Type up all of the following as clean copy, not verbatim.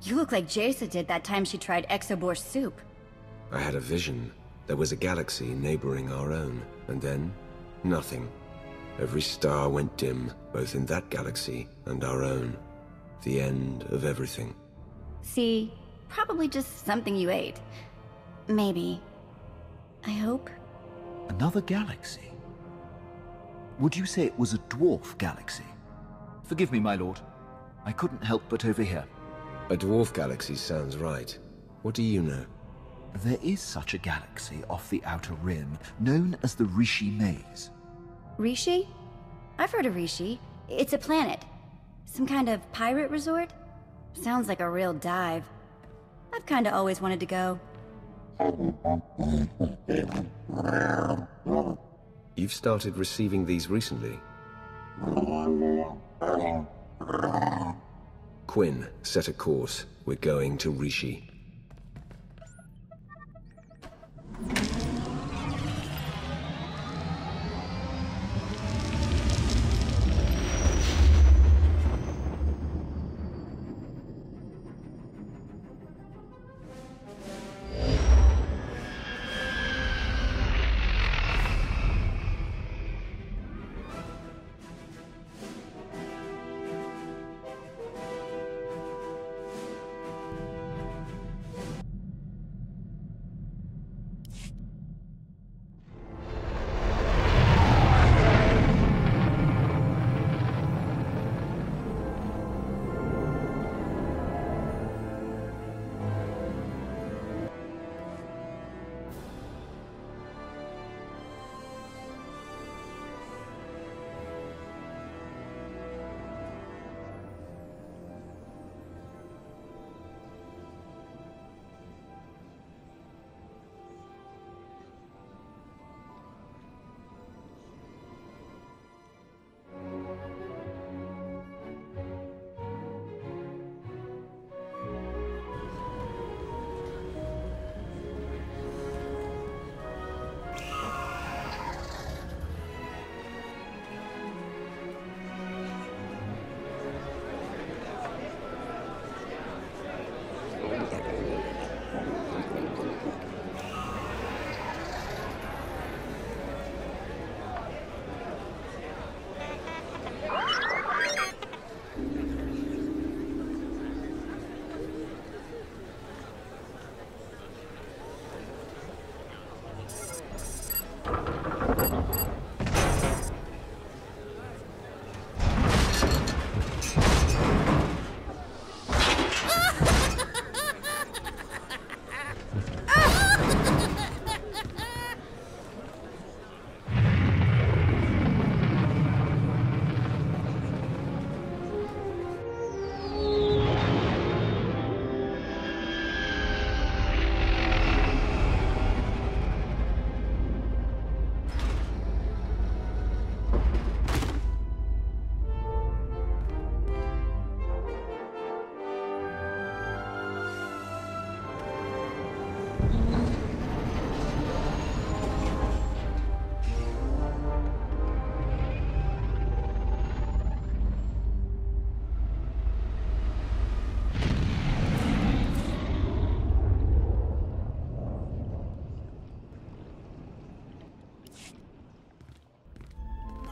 You look like Jaisa did that time she tried Exobor soup. I had a vision. There was a galaxy neighboring our own, and then, nothing. Every star went dim, both in that galaxy and our own. The end of everything. See, probably just something you ate. Maybe. I hope. Another galaxy? Would you say it was a dwarf galaxy? Forgive me, my lord. I couldn't help but overhear. A dwarf galaxy sounds right. What do you know? There is such a galaxy off the Outer Rim, known as the Rishi Maze. Rishi? I've heard of Rishi. It's a planet. Some kind of pirate resort? Sounds like a real dive. I've kinda always wanted to go. You've started receiving these recently. Quinn, set a course. We're going to Rishi.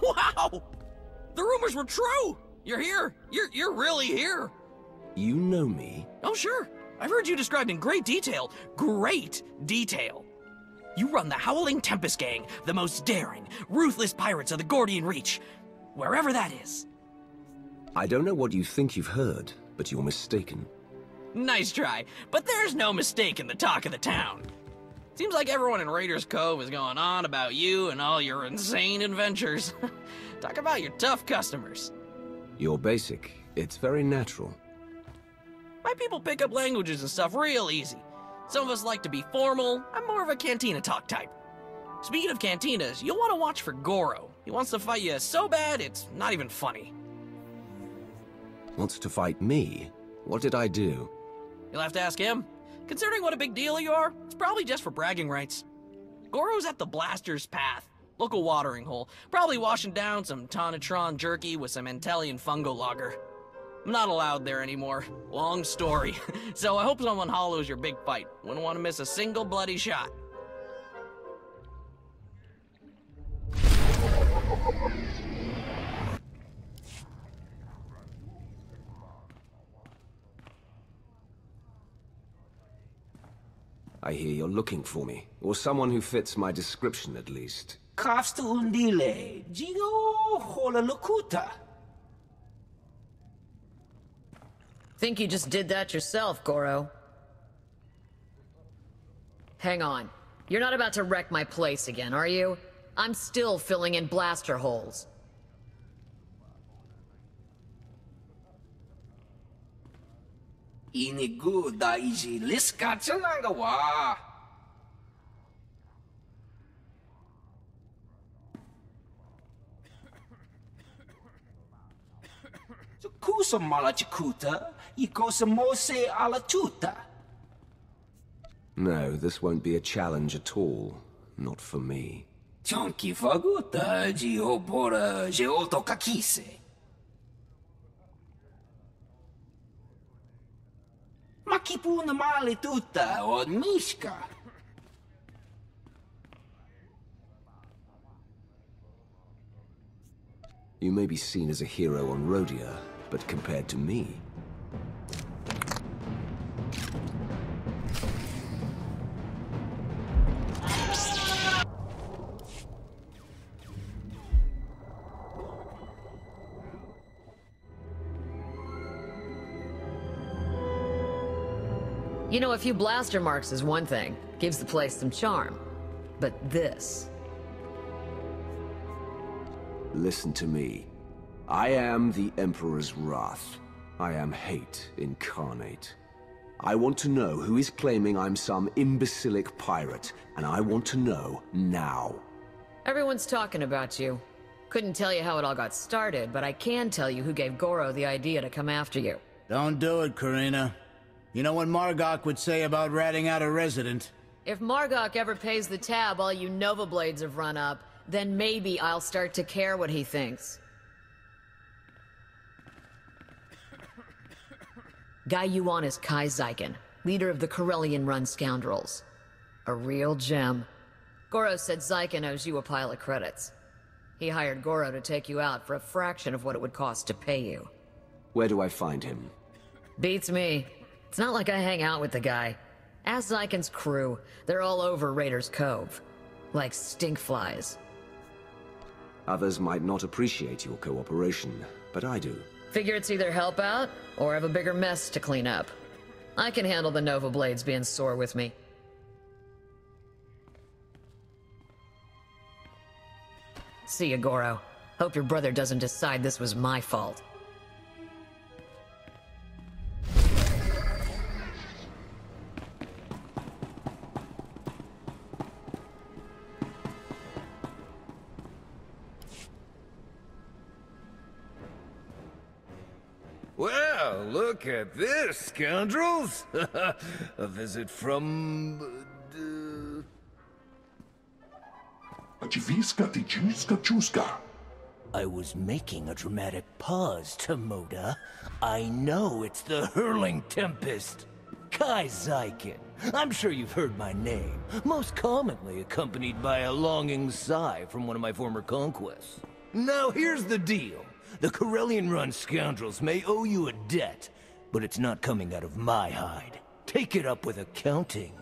Wow! The rumors were true! You're here! You're really here! You know me? Oh, sure. I've heard you described in great detail. Great detail. You run the Howling Tempest Gang, the most daring, ruthless pirates of the Gordian Reach. Wherever that is. I don't know what you think you've heard, but you're mistaken. Nice try, but there's no mistake in the talk of the town. Seems like everyone in Raiders Cove is going on about you and all your insane adventures. Talk about your tough customers. You're basic. It's very natural. My people pick up languages and stuff real easy. Some of us like to be formal. I'm more of a cantina talk type. Speaking of cantinas, you'll want to watch for Goro. He wants to fight you so bad, it's not even funny. Wants to fight me? What did I do? You'll have to ask him. Considering what a big deal you are, it's probably just for bragging rights. Goro's at the Blaster's Path, local watering hole, probably washing down some Tonatron jerky with some Antellian fungo lager. I'm not allowed there anymore. Long story. So I hope someone hollows your big fight. Wouldn't want to miss a single bloody shot. I hear you're looking for me, or someone who fits my description at least. Kafsta undile, jigo hola lokuta. Think you just did that yourself, Goro. Hang on. You're not about to wreck my place again, are you? I'm still filling in blaster holes. Inigu daiji liska wa. Kusa malachikuta, ikosa mose ala tuta. No, this won't be a challenge at all. Not for me. Chonki faguta, jiobora, jeoto kakise. Makipuna male tuta, od mishka. You may be seen as a hero on Rhodia, but compared to me... You know, a few blaster marks is one thing. Gives the place some charm. But this... Listen to me. I am the Emperor's wrath. I am hate incarnate. I want to know who is claiming I'm some imbecilic pirate, and I want to know now. Everyone's talking about you. Couldn't tell you how it all got started, but I can tell you who gave Goro the idea to come after you. Don't do it, Karina. You know what Margok would say about ratting out a resident? If Margok ever pays the tab all you Nova Blades have run up, then maybe I'll start to care what he thinks. Guy you want is Kai Zyken, leader of the Corellian-run scoundrels. A real gem. Goro said Zyken owes you a pile of credits. He hired Goro to take you out for a fraction of what it would cost to pay you. Where do I find him? Beats me. It's not like I hang out with the guy. Ask Zyken's crew. They're all over Raiders Cove. Like stinkflies. Others might not appreciate your cooperation, but I do. Figure it's either help out, or have a bigger mess to clean up. I can handle the Nova Blades being sore with me. See ya, Goro. Hope your brother doesn't decide this was my fault. Well, look at this, scoundrels! A visit from... I was making a dramatic pause, Tomoda. I know it's the Hurling Tempest. Kai Zyken. I'm sure you've heard my name, most commonly accompanied by a longing sigh from one of my former conquests. Now here's the deal. The Corellian-run scoundrels may owe you a debt, but it's not coming out of my hide. Take it up with accounting.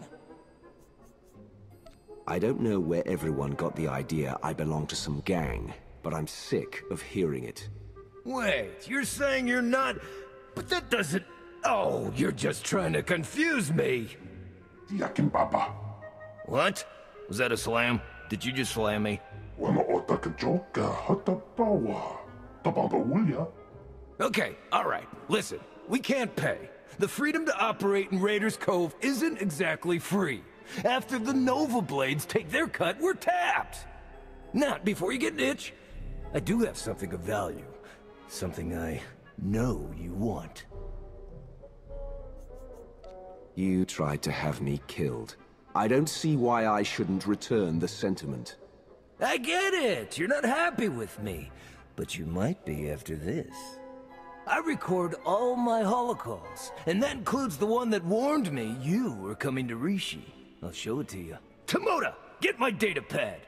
I don't know where everyone got the idea I belong to some gang, but I'm sick of hearing it. Wait, you're saying you're not... But that doesn't... Oh, you're just trying to confuse me! What? Was that a slam? Did you just slam me? Okay, alright, listen. We can't pay. The freedom to operate in Raiders Cove isn't exactly free. After the Nova Blades take their cut, we're tapped! Not before you get an itch. I do have something of value. Something I know you want. You tried to have me killed. I don't see why I shouldn't return the sentiment. I get it! You're not happy with me. But you might be after this. I record all my holocalls, and that includes the one that warned me you were coming to Rishi. I'll show it to you. Tomoda, get my data pad!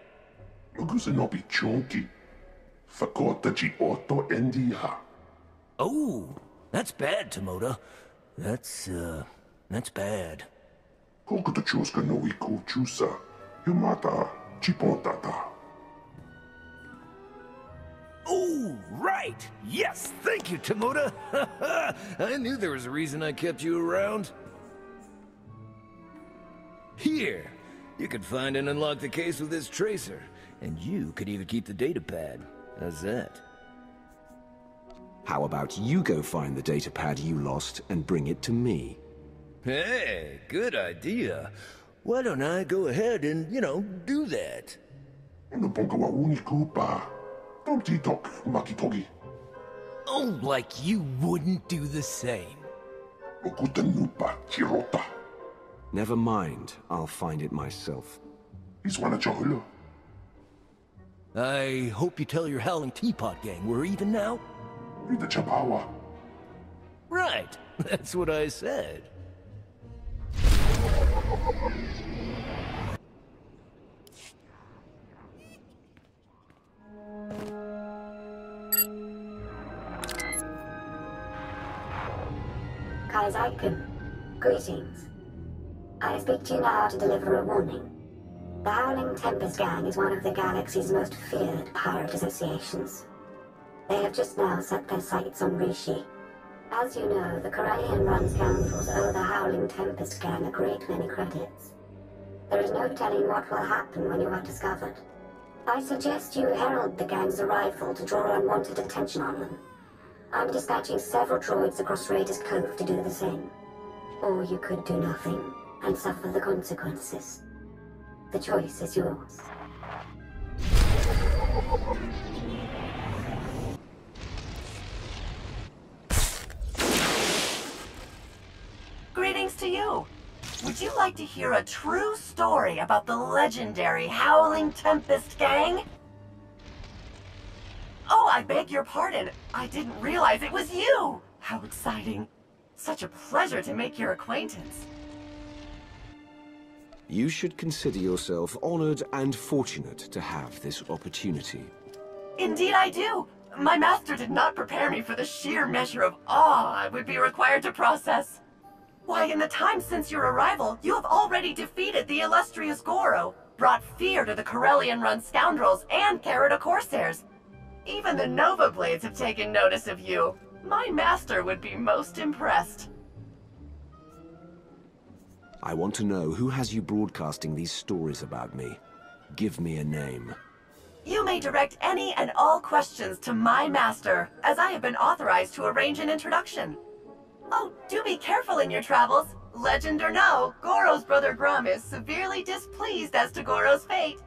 Gusto no be chunky. Fakota ji otto endiha. Oh, that's bad, Tomoda. That's bad. Kokoto chuska no iku chusa. Yumata chipontata. Oh, right! Yes, thank you, Tomoda! I knew there was a reason I kept you around. Here, you could find and unlock the case with this tracer, and you could even keep the data pad. How's that? How about you go find the data pad you lost and bring it to me? Hey, good idea. Why don't I go ahead and, do that? No ponga wa unikupa. Don't talk makitogi. Oh, like you wouldn't do the same. Okuta nupa chirota. Never mind, I'll find it myself. He's one of Chahula. I hope you tell your Howling Teapot gang we're even now. Read the Chabawa. Right, that's what I said. Kaizaikun, greetings. I speak to you now to deliver a warning. The Howling Tempest Gang is one of the galaxy's most feared pirate associations. They have just now set their sights on Rishi. As you know, the Corellian run scoundrels owe the Howling Tempest Gang a great many credits. There is no telling what will happen when you are discovered. I suggest you herald the gang's arrival to draw unwanted attention on them. I'm dispatching several droids across Raiders Cove to do the same. Or you could do nothing and suffer the consequences. The choice is yours. Greetings to you. Would you like to hear a true story about the legendary Howling Tempest Gang? Oh, I beg your pardon. I didn't realize it was you. How exciting. Such a pleasure to make your acquaintance. You should consider yourself honored and fortunate to have this opportunity. Indeed I do. My master did not prepare me for the sheer measure of awe I would be required to process. Why, in the time since your arrival, you have already defeated the illustrious Goro, brought fear to the Corellian-run scoundrels, and carried a Corsairs. Even the Nova Blades have taken notice of you. My master would be most impressed. I want to know who has you broadcasting these stories about me. Give me a name. You may direct any and all questions to my master, as I have been authorized to arrange an introduction. Oh, do be careful in your travels. Legend or no, Goro's brother Grum is severely displeased as to Goro's fate.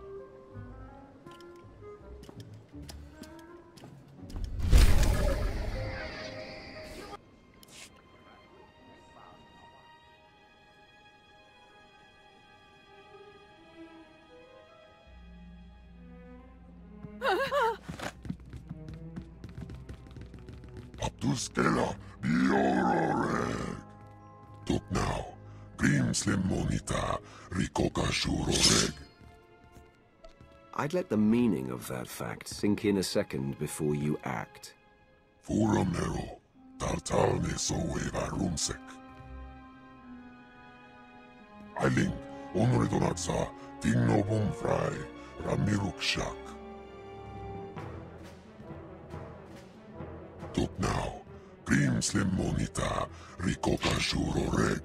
Abduskela biororeg. Tuk now. Grimslim monita rikoka shuroreg. I'd let the meaning of that fact sink in a second before you act. Furamero. Tartalne soeva rumsek. Ailing. Onredonatsa. Tingno bumfrai. Ramirukshak. Tuk now. Grimslim monita rikoka shuroreg.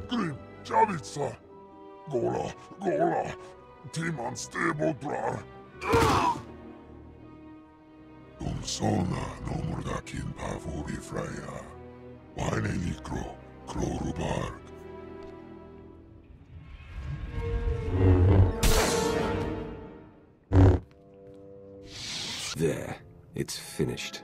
Grim, Javitsa. Gola, Gola. Timan stebodrar. Umsona no murdakin pavuri freya. Waine likro, klorubarg. There, it's finished.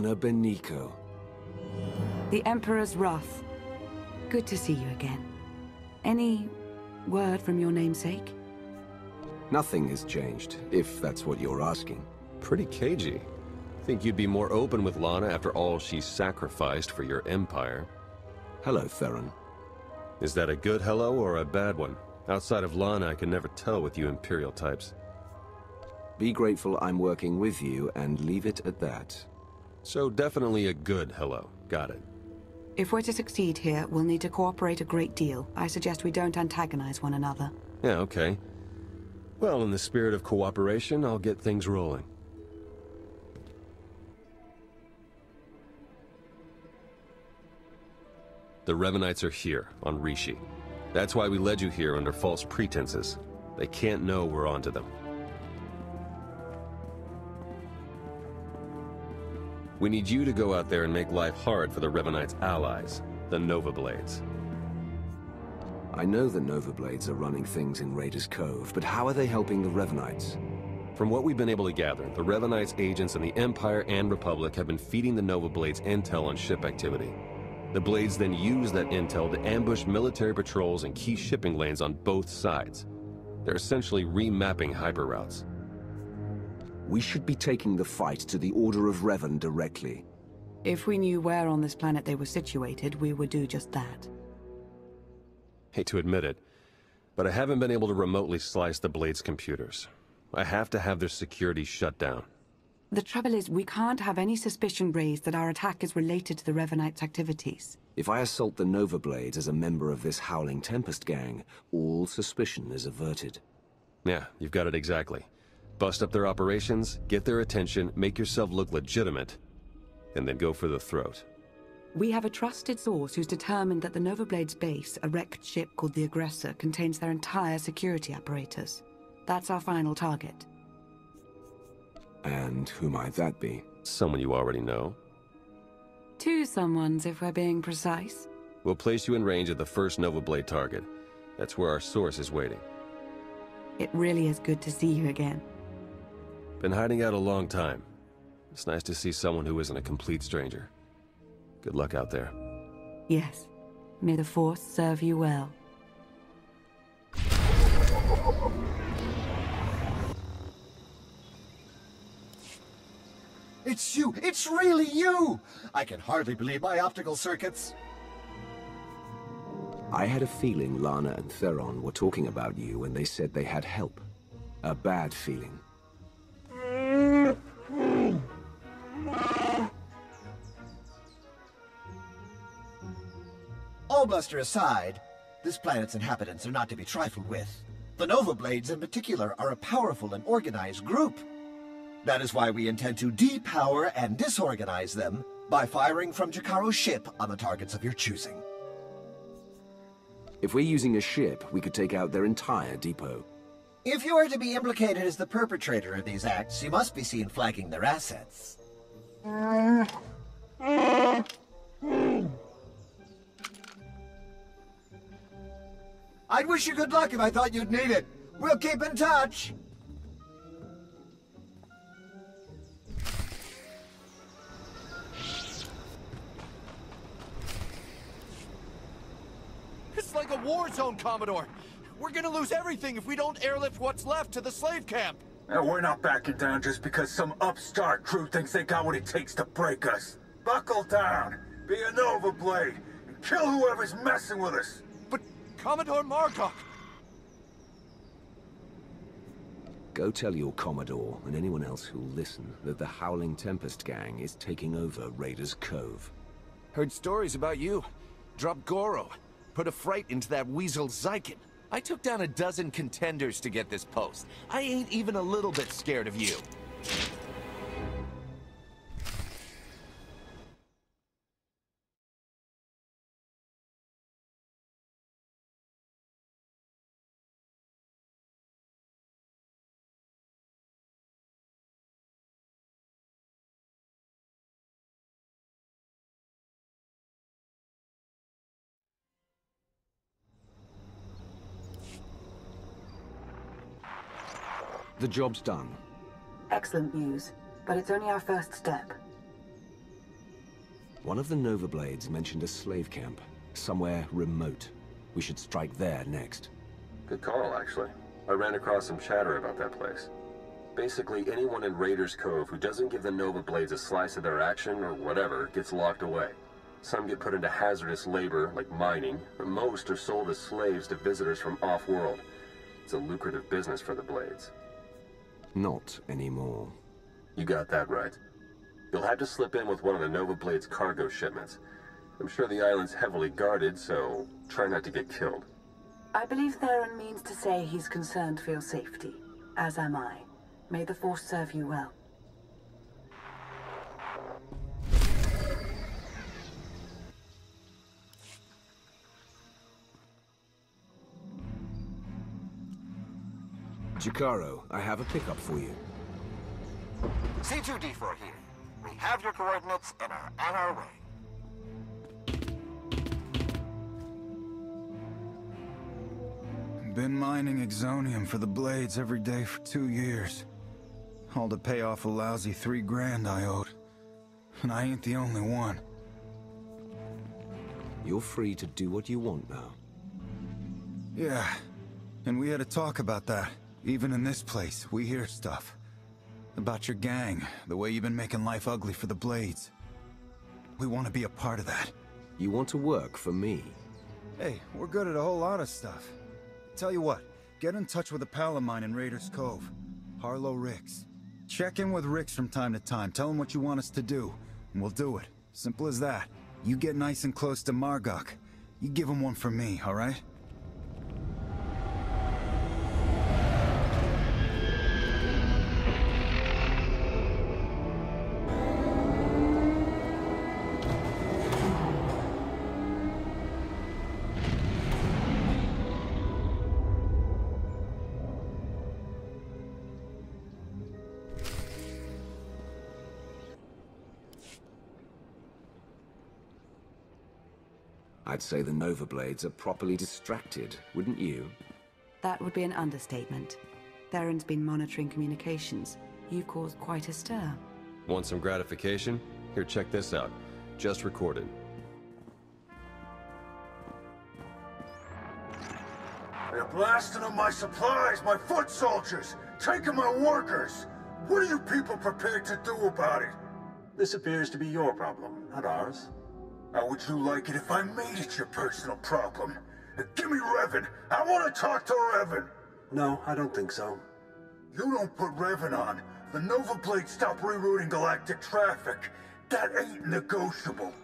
Lana Beniko. The Emperor's wrath. Good to see you again. Any word from your namesake? Nothing has changed, if that's what you're asking. Pretty cagey. Think you'd be more open with Lana after all she's sacrificed for your empire. Hello, Theron. Is that a good hello or a bad one? Outside of Lana, I can never tell with you Imperial types. Be grateful I'm working with you, and leave it at that. So definitely a good hello. Got it. If we're to succeed here, we'll need to cooperate a great deal. I suggest we don't antagonize one another. Yeah, okay. Well, in the spirit of cooperation, I'll get things rolling. The Revanites are here, on Rishi. That's why we led you here under false pretenses. They can't know we're onto them. We need you to go out there and make life hard for the Revanites' allies, the Nova Blades. I know the Nova Blades are running things in Raiders Cove, but how are they helping the Revanites? From what we've been able to gather, the Revanites' agents in the Empire and Republic have been feeding the Nova Blades intel on ship activity. The Blades then use that intel to ambush military patrols and key shipping lanes on both sides. They're essentially remapping hyperroutes. We should be taking the fight to the Order of Revan directly. If we knew where on this planet they were situated, we would do just that. Hate to admit it, but I haven't been able to remotely slice the Blades' computers. I have to have their security shut down. The trouble is, we can't have any suspicion raised that our attack is related to the Revanites' activities. If I assault the Nova Blades as a member of this Howling Tempest gang, all suspicion is averted. Yeah, you've got it exactly. Bust up their operations, get their attention, make yourself look legitimate, and then go for the throat. We have a trusted source who's determined that the Nova Blades base, a wrecked ship called the Aggressor, contains their entire security apparatus. That's our final target. And who might that be? Someone you already know. Two someones, if we're being precise. We'll place you in range of the first Nova Blade target. That's where our source is waiting. It really is good to see you again. Been hiding out a long time. It's nice to see someone who isn't a complete stranger. Good luck out there. Yes. May the Force serve you well. It's you! It's really you! I can hardly believe my optical circuits. I had a feeling Lana and Theron were talking about you when they said they had help. A bad feeling. All bluster aside, this planet's inhabitants are not to be trifled with. The Nova Blades in particular are a powerful and organized group. That is why we intend to depower and disorganize them by firing from Jakaro's ship on the targets of your choosing. If we're using a ship, we could take out their entire depot. If you are to be implicated as the perpetrator of these acts, you must be seen flagging their assets. I'd wish you good luck if I thought you'd need it. We'll keep in touch. It's like a war zone, Commodore. We're gonna lose everything if we don't airlift what's left to the slave camp. We're not backing down just because some upstart crew thinks they got what it takes to break us. Buckle down, be a Nova Blade, and kill whoever's messing with us. But Commodore Margok... Go tell your Commodore and anyone else who'll listen that the Howling Tempest gang is taking over Raiders Cove. Heard stories about you. Dropped Goro. Put a fright into that weasel Zykin. I took down a dozen contenders to get this post. I ain't even a little bit scared of you. The job's done. Excellent news, but it's only our first step. One of the Nova Blades mentioned a slave camp, somewhere remote. We should strike there next. Good call, actually. I ran across some chatter about that place. Basically, anyone in Raiders Cove who doesn't give the Nova Blades a slice of their action or whatever gets locked away. Some get put into hazardous labor, like mining, but most are sold as slaves to visitors from off-world. It's a lucrative business for the Blades. Not anymore. You got that right. You'll have to slip in with one of the Nova Blades' cargo shipments. I'm sure the island's heavily guarded, so try not to get killed. I believe Theron means to say he's concerned for your safety, as am I. May the Force serve you well. Jacaro, I have a pickup for you. C2D4 here. We have your coordinates and are on our way. Been mining exonium for the Blades every day for 2 years. All to pay off a lousy $3 grand I owed. And I ain't the only one. You're free to do what you want now. Yeah, and we had a talk about that. Even in this place, we hear stuff. About your gang, the way you've been making life ugly for the Blades. We want to be a part of that. You want to work for me? Hey, we're good at a whole lot of stuff. Tell you what, get in touch with a pal of mine in Raiders Cove. Harlow Ricks. Check in with Ricks from time to time, tell him what you want us to do, and we'll do it. Simple as that. You get nice and close to Margok. You give him one for me, alright? I'd say the Nova Blades are properly distracted, wouldn't you? That would be an understatement. Theron's been monitoring communications. You've caused quite a stir. Want some gratification? Here, check this out. Just recorded. They're blasting up my supplies, my foot soldiers, taking my workers. What are you people prepared to do about it? This appears to be your problem, not ours. How would you like it if I made it your personal problem? Give me Revan. I want to talk to Revan. No, I don't think so. You don't put Revan on. The Nova Blades stop rerouting galactic traffic. That ain't negotiable.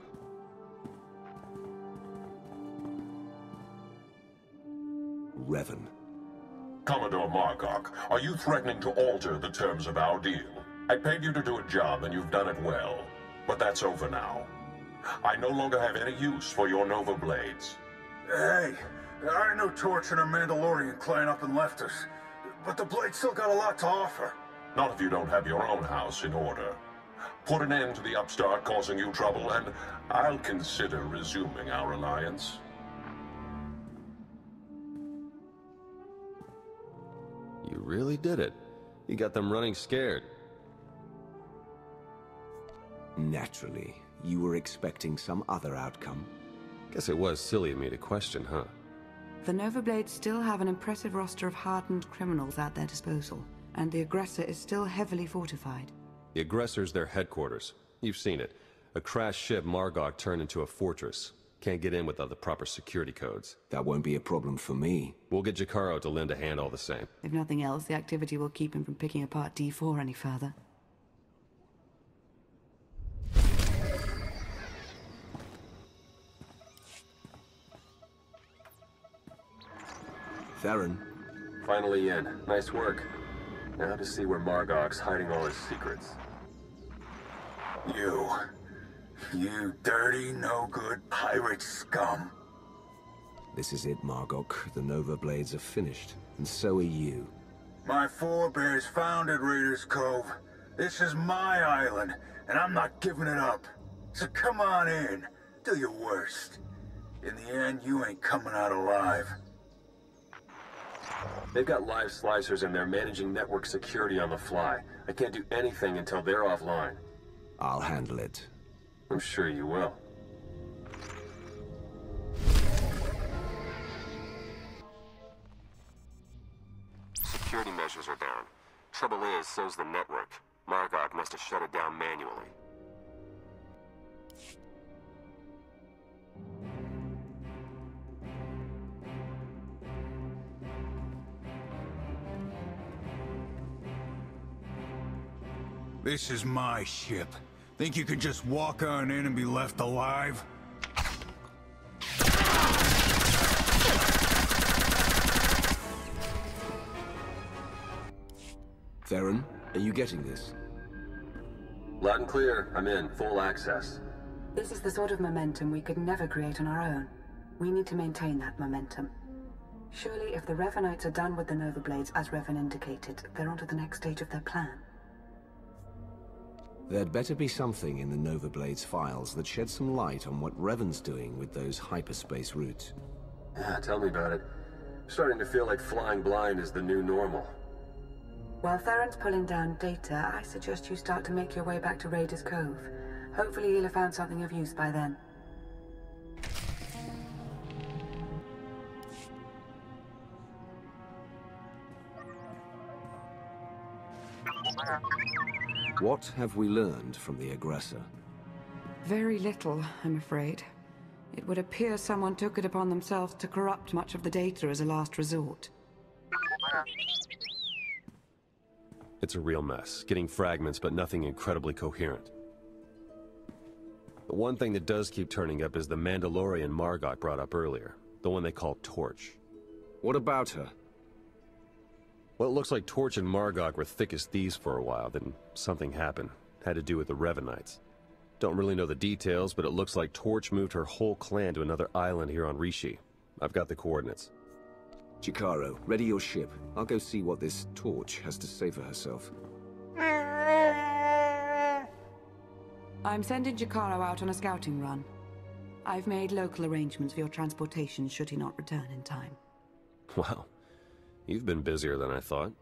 Revan. Commodore Margok, are you threatening to alter the terms of our deal? I paid you to do a job and you've done it well. But that's over now. I no longer have any use for your Nova Blades. Hey, I know Torch and her Mandalorian clan up and left us. But the Blades still got a lot to offer. Not if you don't have your own house in order. Put an end to the upstart causing you trouble, and I'll consider resuming our alliance. You really did it. You got them running scared. Naturally. You were expecting some other outcome. Guess it was silly of me to question, huh? The Nova Blades still have an impressive roster of hardened criminals at their disposal, and the aggressor is still heavily fortified. The aggressor's their headquarters. You've seen it. A crashed ship Margok turned into a fortress. Can't get in without the proper security codes. That won't be a problem for me. We'll get Jacaro to lend a hand all the same. If nothing else, the activity will keep him from picking apart D4 any further. Theron. Finally in. Nice work. Now to see where Margok's hiding all his secrets. You dirty, no-good pirate scum. This is it, Margok. The Nova Blades are finished, and so are you. My forebears founded Raiders Cove. This is my island, and I'm not giving it up. So come on in. Do your worst. In the end, you ain't coming out alive. They've got live slicers and they're managing network security on the fly. I can't do anything until they're offline. I'll handle it. I'm sure you will. Security measures are down. Trouble is, so's the network. Margok must have shut it down manually. This is my ship. Think you could just walk on in and be left alive? Theron, are you getting this? Loud and clear. I'm in. Full access. This is the sort of momentum we could never create on our own. We need to maintain that momentum. Surely if the Revanites are done with the Nova Blades, as Revan indicated, they're on to the next stage of their plan. There'd better be something in the Nova Blades files that sheds some light on what Revan's doing with those hyperspace routes. Yeah, tell me about it. Starting to feel like flying blind is the new normal. While Theron's pulling down data, I suggest you start to make your way back to Raiders Cove. Hopefully you'll have found something of use by then. What have we learned from the aggressor? Very little, I'm afraid. It would appear someone took it upon themselves to corrupt much of the data as a last resort. It's a real mess, getting fragments but nothing incredibly coherent. The one thing that does keep turning up is the Mandalorian Margok brought up earlier, the one they call Torch. What about her? Well, it looks like Torch and Margok were thick as thieves for a while, then something happened. Had to do with the Revanites. Don't really know the details, but it looks like Torch moved her whole clan to another island here on Rishi. I've got the coordinates. Chikaro, ready your ship. I'll go see what this Torch has to say for herself. I'm sending Chikaro out on a scouting run. I've made local arrangements for your transportation should he not return in time. Wow. You've been busier than I thought.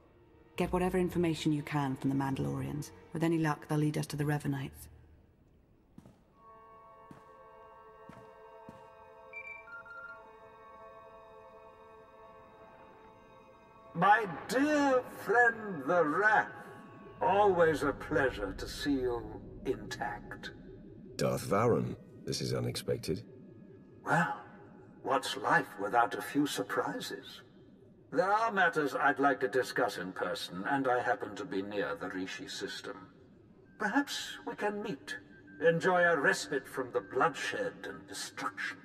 Get whatever information you can from the Mandalorians. With any luck, they'll lead us to the Revanites. My dear friend, the Wrath. Always a pleasure to see you intact. Darth Varon, this is unexpected. Well, what's life without a few surprises? There are matters I'd like to discuss in person, and I happen to be near the Rishi system. Perhaps we can meet, enjoy a respite from the bloodshed and destruction.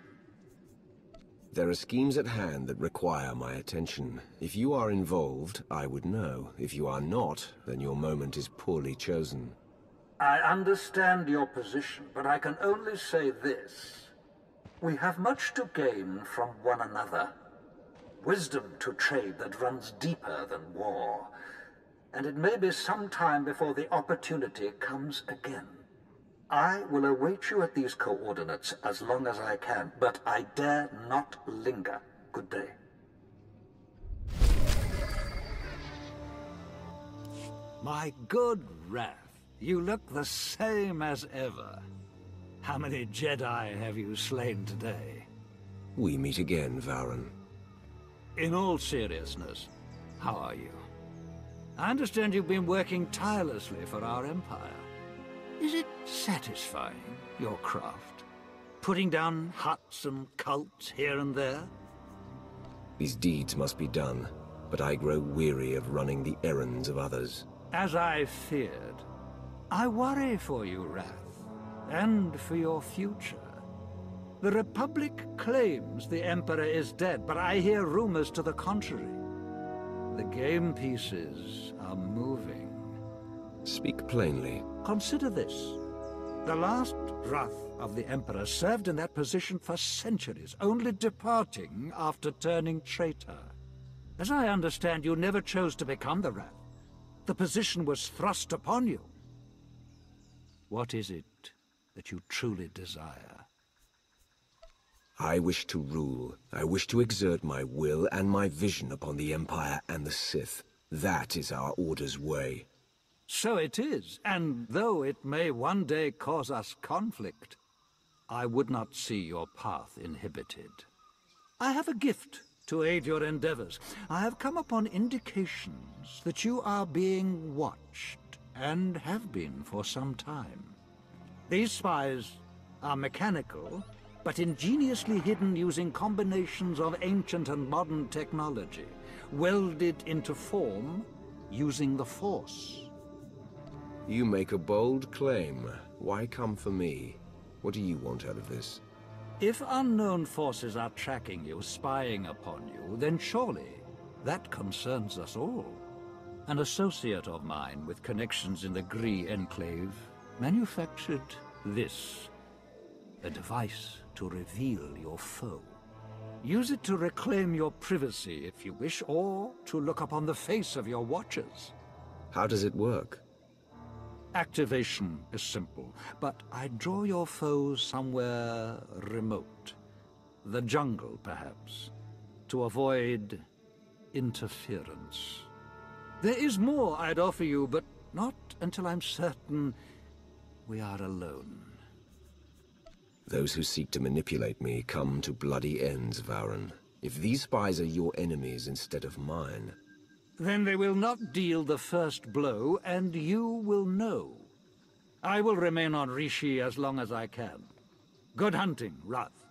There are schemes at hand that require my attention. If you are involved, I would know. If you are not, then your moment is poorly chosen. I understand your position, but I can only say this. We have much to gain from one another. Wisdom to trade that runs deeper than war. And it may be some time before the opportunity comes again. I will await you at these coordinates as long as I can, but I dare not linger. Good day. My good Wrath, you look the same as ever. How many Jedi have you slain today? We meet again, Varon. In all seriousness, how are you? I understand you've been working tirelessly for our Empire. Is it satisfying, your craft? Putting down huts and cults here and there? These deeds must be done, but I grow weary of running the errands of others. As I feared, I worry for you, Wrath, and for your future. The Republic claims the Emperor is dead, but I hear rumors to the contrary. The game pieces are moving. Speak plainly. Consider this. The last Wrath of the Emperor served in that position for centuries, only departing after turning traitor. As I understand, you never chose to become the Wrath. The position was thrust upon you. What is it that you truly desire? I wish to rule. I wish to exert my will and my vision upon the Empire and the Sith. That is our Order's way. So it is, and though it may one day cause us conflict, I would not see your path inhibited. I have a gift to aid your endeavors. I have come upon indications that you are being watched, and have been for some time. These spies are mechanical, but ingeniously hidden using combinations of ancient and modern technology, welded into form using the Force. You make a bold claim. Why come for me? What do you want out of this? If unknown forces are tracking you, spying upon you, then surely that concerns us all. An associate of mine with connections in the Gree Enclave manufactured this. A device to reveal your foe. Use it to reclaim your privacy if you wish, or to look upon the face of your watchers. How does it work? Activation is simple, but I draw your foes somewhere remote. The jungle, perhaps, to avoid interference. There is more I'd offer you, but not until I'm certain we are alone. Those who seek to manipulate me come to bloody ends, Varen. If these spies are your enemies instead of mine... Then they will not deal the first blow, and you will know. I will remain on Rishi as long as I can. Good hunting, Wrath.